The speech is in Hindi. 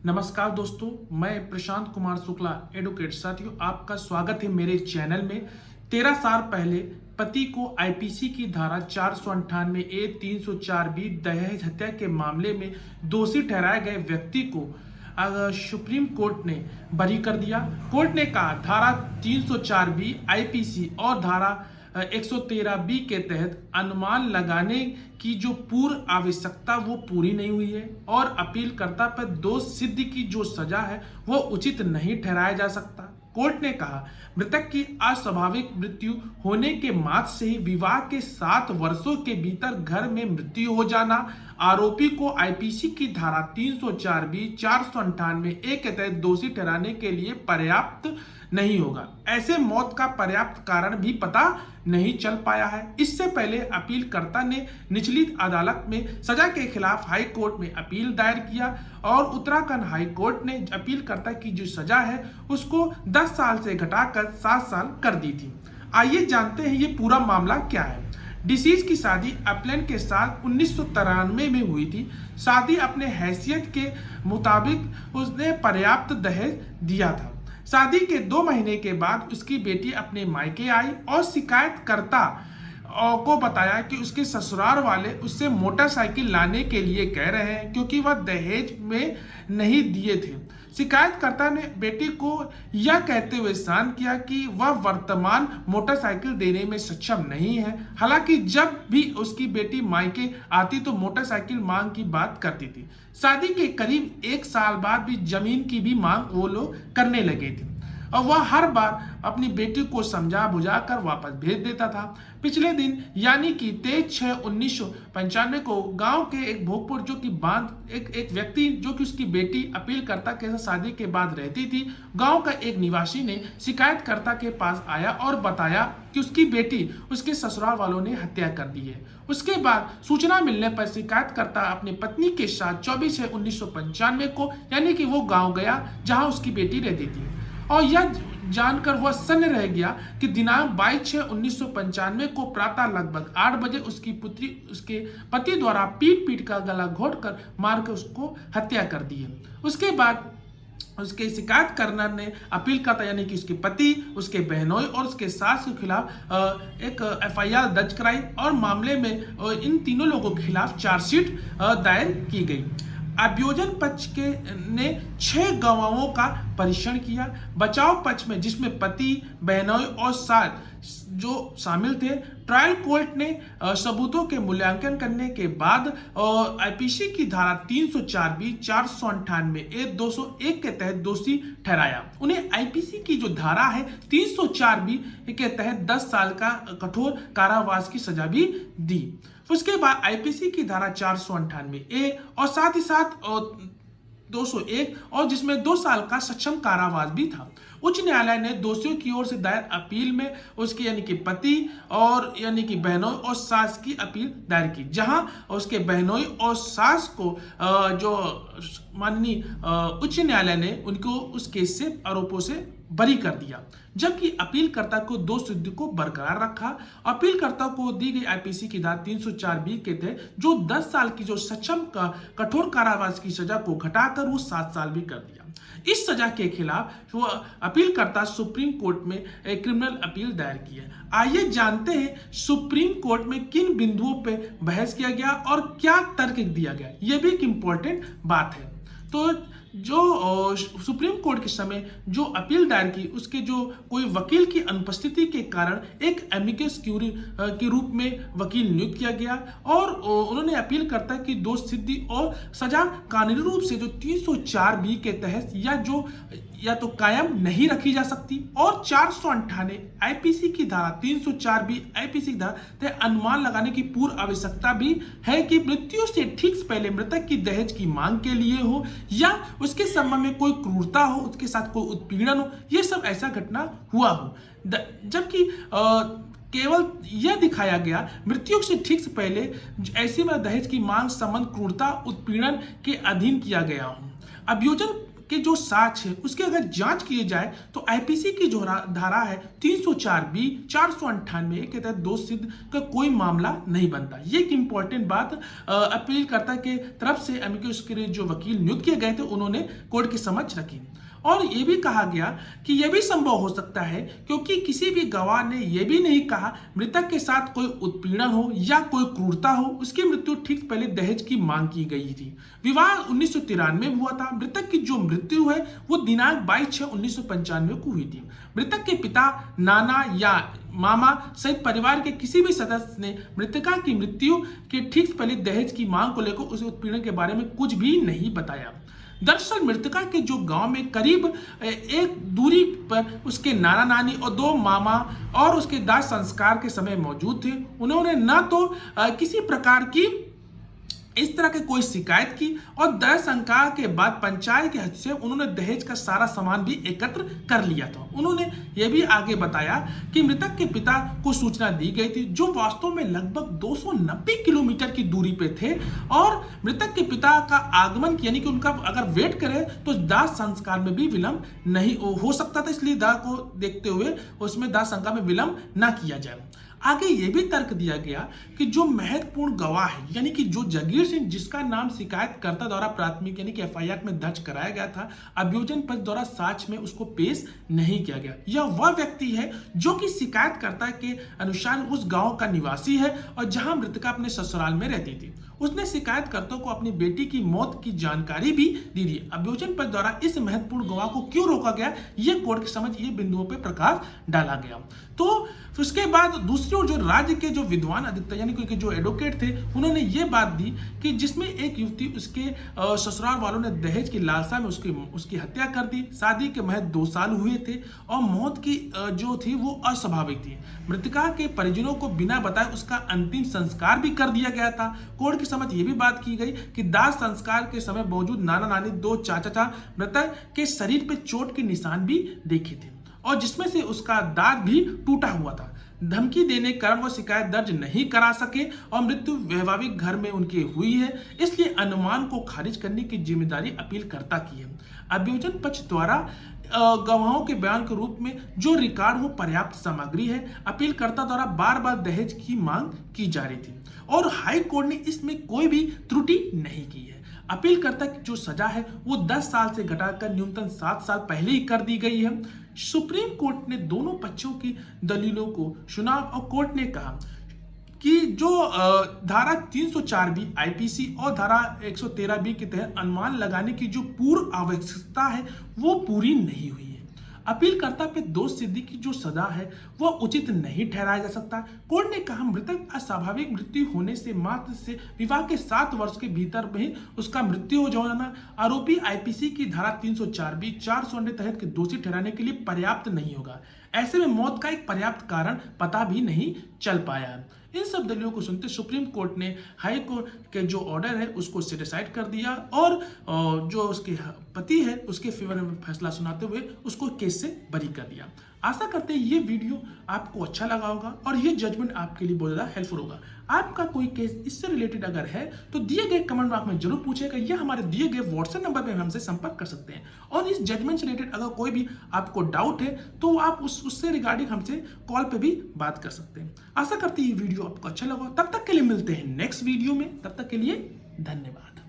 नमस्कार दोस्तों, मैं प्रशांत कुमार शुक्ला एडवोकेट। साथियों, आपका स्वागत है मेरे चैनल में। 13 साल पहले पति को आईपीसी की धारा 498A 304B दहेज हत्या के मामले में दोषी ठहराए गए व्यक्ति को सुप्रीम कोर्ट ने बरी कर दिया। कोर्ट ने कहा धारा 304B आईपीसी और धारा 113B के तहत अनुमान लगाने की जो पूर्व आवश्यकता वो पूरी नहीं हुई है और अपीलकर्ता पर दोष सिद्ध की जो सजा है वो उचित नहीं ठहराया जा सकता। कोर्ट ने कहा मृतक की अस्वाभाविक मृत्यु होने के मात्र से ही विवाह के 7 वर्षों के भीतर घर में मृत्यु हो जाना आरोपी को आईपीसी की धारा 304B 498A के तहत दोषी ठहराने के लिए पर्याप्त नहीं होगा। ऐसे मौत का पर्याप्त कारण भी पता नहीं चल पाया है। इससे पहले अपीलकर्ता ने निचली अदालत में सजा के खिलाफ हाई कोर्ट में अपील दायर किया और उत्तराखंड हाई कोर्ट ने अपीलकर्ता की जो सजा है उसको 10 साल से घटाकर 7 साल कर दी थी। आइए जानते हैं ये पूरा मामला क्या है। डिसीज की शादी अपलैंड के साथ 1993 में हुई थी। शादी अपने हैसियत के मुताबिक उसने पर्याप्त दहेज दिया था। शादी के 2 महीने के बाद उसकी बेटी अपने मायके आई और शिकायतकर्ता को बताया कि उसके ससुराल वाले उससे मोटरसाइकिल लाने के लिए कह रहे हैं क्योंकि वह दहेज में नहीं दिए थे। शिकायतकर्ता ने बेटी को यह कहते हुए शांत किया कि वह वर्तमान मोटरसाइकिल देने में सक्षम नहीं है। हालांकि जब भी उसकी बेटी मायके आती तो मोटरसाइकिल मांग की बात करती थी। शादी के करीब 1 साल बाद भी जमीन की भी मांग वो लोग करने लगे थे और वह हर बार अपनी बेटी को समझा बुझा कर वापस भेज देता था। पिछले दिन यानी कि 23/6/1995 को गांव के एक भोगपुर जो कि बांध एक व्यक्ति जो कि उसकी बेटी अपीलकर्ता के साथ शादी के बाद रहती थी, गांव का एक निवासी ने शिकायतकर्ता के पास आया और बताया कि उसकी बेटी उसके ससुराल वालों ने हत्या कर दी है। उसके बाद सूचना मिलने पर शिकायतकर्ता अपनी पत्नी के साथ 24/6/1995 को यानी कि वो गाँव गया जहाँ उसकी बेटी रहती थी और यह जानकर वह सन्न रह गया कि दिनांक 22/6/1995 को प्रातः लगभग 8 बजे उसकी पुत्री उसके पति द्वारा पीट कर गला घोटकर मारकर उसको हत्या कर दी है। उसके बाद उसके शिकायतकर्ता ने अपीलकर्ता यानी कि उसके पति, उसके बहनोई और उसके सास के खिलाफ एक FIR दर्ज कराई और मामले में इन तीनों लोगों के खिलाफ चार्जशीट दायर की गई। अभियोजन पक्ष के ने 6 गवाहों का परीक्षण किया। बचाव पक्ष में जिसमें पति, बहनोई और सास जो शामिल थे, ट्रायल कोर्ट ने सबूतों के मूल्यांकन करने के बाद आईपीसी की धारा 304B 498A 201 के तहत दोषी ठहराया। उन्हें आईपीसी की जो धारा है 304B के तहत 10 साल का कठोर कारावास की सजा भी दी। उसके बाद आईपीसी की धारा 498A और साथ ही साथ 201 और जिसमें 2 साल का सक्षम कारावास भी था। उच्च न्यायालय ने दोषियों की ओर से दायर अपील में उसके यानी कि पति और यानी कि बहनोई और सास की अपील दायर की, जहां उसके बहनोई और सास को जो माननीय उच्च न्यायालय ने उनको उस केस से आरोपों से बरी कर दिया, जबकि अपीलकर्ता को दोष सिद्धि को बरकरार रखा। अपीलकर्ता को दी गई आईपीसी की धारा 304B के तहत जो 10 साल की जो सक्षम का कठोर कारावास की सजा को घटाकर वो 7 साल भी कर दिया। इस सजा के खिलाफ वो अपीलकर्ता सुप्रीम कोर्ट में एक क्रिमिनल अपील दायर की है। आइए जानते हैं सुप्रीम कोर्ट में किन बिंदुओं पे बहस किया गया और क्या तर्क दिया गया। यह भी एक इम्पोर्टेंट बात है। तो जो सुप्रीम कोर्ट के समय जो अपील दायर की उसके जो कोई वकील की अनुपस्थिति के कारण एक एमिकस क्यूरी के रूप में वकील नियुक्त किया गया और उन्होंने अपील करता कि दोष सिद्धि और सजा कानूनी रूप से जो 304B के तहत या तो कायम नहीं रखी जा सकती और 498 आईपीसी की धारा 304B आईपीसी की धारा अनुमान लगाने की पूर्व आवश्यकता भी है कि मृत्यु से ठीक पहले मृतक की दहेज की मांग के लिए हो या उसके संबंध में कोई क्रूरता हो, उसके साथ कोई उत्पीड़न हो, ये सब ऐसा घटना हुआ हो। जबकि केवल यह दिखाया गया मृत्यु से ठीक से पहले ऐसे में दहेज की मांग संबंध क्रूरता उत्पीड़न के अधीन किया गया हो। अभियोजन के जो साक्ष्य है उसके अगर जांच किए जाए तो आईपीसी की जो धारा है 304 बी 498 के तहत दोष सिद्ध का कोई मामला नहीं बनता। ये एक इंपॉर्टेंट बात अपीलकर्ता के तरफ से अमिकस क्यूरी जो वकील नियुक्त किए गए थे उन्होंने कोर्ट के समक्ष रखी। और ये भी कहा गया कि यह भी संभव हो सकता है क्योंकि किसी भी गवाह ने यह भी नहीं कहा मृतक के साथ कोई उत्पीड़न हो या कोई क्रूरता हो। उसकी मृत्यु ठीक पहले दहेज की मांग की गई थी। विवाह 1993 में हुआ था। मृतक की जो मृत्यु है वो दिनांक 22/6/1995 को हुई थी। मृतक के पिता, नाना या मामा सहित परिवार के किसी भी सदस्य ने मृतका की मृत्यु के ठीक पहले दहेज की मांग को लेकर उस उत्पीड़न के बारे में कुछ भी नहीं बताया। दरअसल मृतका के जो गांव में करीब एक दूरी पर उसके नाना नानी और 2 मामा और उसके दाह संस्कार के समय मौजूद थे। उन्होंने न तो किसी प्रकार की इस तरह की कोई शिकायत की और दह संस्कार के बाद पंचायत के हद से उन्होंने दहेज का सारा सामान भी एकत्र कर लिया था। उन्होंने यह भी आगे बताया कि मृतक के पिता को सूचना दी गई थी जो वास्तव में लगभग 290 किलोमीटर की दूरी पे थे और मृतक के पिता का आगमन यानी कि उनका अगर वेट करे तो दाह संस्कार में भी विलंब नहीं हो सकता था, इसलिए दाह को देखते हुए उसमें दाह संस्कार में विलंब न किया जाए। आगे ये भी तर्क दिया गया कि जो महत्वपूर्ण गवाह है यानी कि जो जगीर सिंह जिसका नाम शिकायतकर्ता द्वारा प्राथमिक यानी कि एफआईआर में दर्ज कराया गया था, अभियोजन पक्ष द्वारा साक्ष्य में उसको पेश नहीं किया गया। यह वह व्यक्ति है जो कि शिकायतकर्ता के अनुसार उस गांव का निवासी है और जहां मृतका अपने ससुराल में रहती थी। उसने शिकायतकर्ता को अपनी बेटी की मौत की जानकारी भी दी थी। अभियोजन पक्ष द्वारा इस महत्वपूर्ण गवाह को क्यों रोका गया, ये कोर्ट के समझ ये बिंदुओं पर प्रकाश डाला गया। तो उसके बाद दूसरी ओर जो राज्य के जो विद्वान अधिवक्ता यानी कि जो एडवोकेट थे उन्होंने ये बात दी कि जिसमें एक युवती उसके ससुराल वालों ने दहेज की लालसा में उसकी हत्या कर दी। शादी के महज 2 साल हुए थे और मौत की जो थी वो अस्वाभाविक थी। मृतका के परिजनों को बिना बताए उसका अंतिम संस्कार भी कर दिया गया था। कोर्ट की समझ ये भी बात की गई कि दाह संस्कार के समय मौजूद नाना नानी 2 चाचा मृतक के शरीर पे चोट के निशान भी देखे थे और जिसमें से उसका दांत भी टूटा हुआ था। धमकी देने के कारण वो शिकायत दर्ज नहीं करा सके और मृत्यु वैवाहिक घर में उनके हुई है, इसलिए अनुमान को खारिज करने की जिम्मेदारी अपीलकर्ता की है। अभियोजन पक्ष द्वारा गवाहों के बयान के रूप में जो रिकॉर्ड वो पर्याप्त सामग्री है। अपीलकर्ता द्वारा बार बार दहेज की मांग की जा रही थी और हाई कोर्ट ने इसमें कोई भी त्रुटि नहीं की है। अपीलकर्ता की जो सजा है वो 10 साल से घटाकर न्यूनतम 7 साल पहले ही कर दी गई है। सुप्रीम कोर्ट ने दोनों पक्षों की दलीलों को सुना और कोर्ट ने कहा कि जो धारा 304 बी आईपीसी और धारा 113 बी के तहत अनुमान लगाने की जो पूर्व आवश्यकता है वो पूरी नहीं हुई है। अपीलकर्ता पे दोष सिद्धि की जो सजा है वह उचित नहीं ठहराया जा सकता। कोर्ट ने कहा मृतक अस्वाभाविक मृत्यु होने से मात्र से विवाह के 7 वर्ष के भीतर में उसका मृत्यु हो जाना आरोपी आईपीसी की धारा 304 बी 498 तहत के दोषी ठहराने के लिए पर्याप्त नहीं होगा। ऐसे में मौत का एक पर्याप्त कारण पता भी नहीं चल पाया। इन सब दलीलों को सुनते सुप्रीम कोर्ट ने हाई कोर्ट के जो ऑर्डर है उसको सेटिसाइड कर दिया और जो उसके पति है उसके फेवर में फैसला सुनाते हुए उसको केस से बरी कर दिया। आशा करते हैं ये वीडियो आपको अच्छा लगा होगा और ये जजमेंट आपके लिए बहुत ज़्यादा हेल्पफुल होगा। आपका कोई केस इससे रिलेटेड अगर है तो दिए गए कमेंट बॉक्स में जरूर पूछेगा या हमारे दिए गए व्हाट्सएप नंबर पर हमसे संपर्क कर सकते हैं। और इस जजमेंट से रिलेटेड अगर कोई भी आपको डाउट है तो आप उससे रिगार्डिंग हमसे कॉल पे भी बात कर सकते हैं। आशा करते हैं ये वीडियो आपको अच्छा लगा। तब तक के लिए मिलते हैं नेक्स्ट वीडियो में, तब तक के लिए धन्यवाद।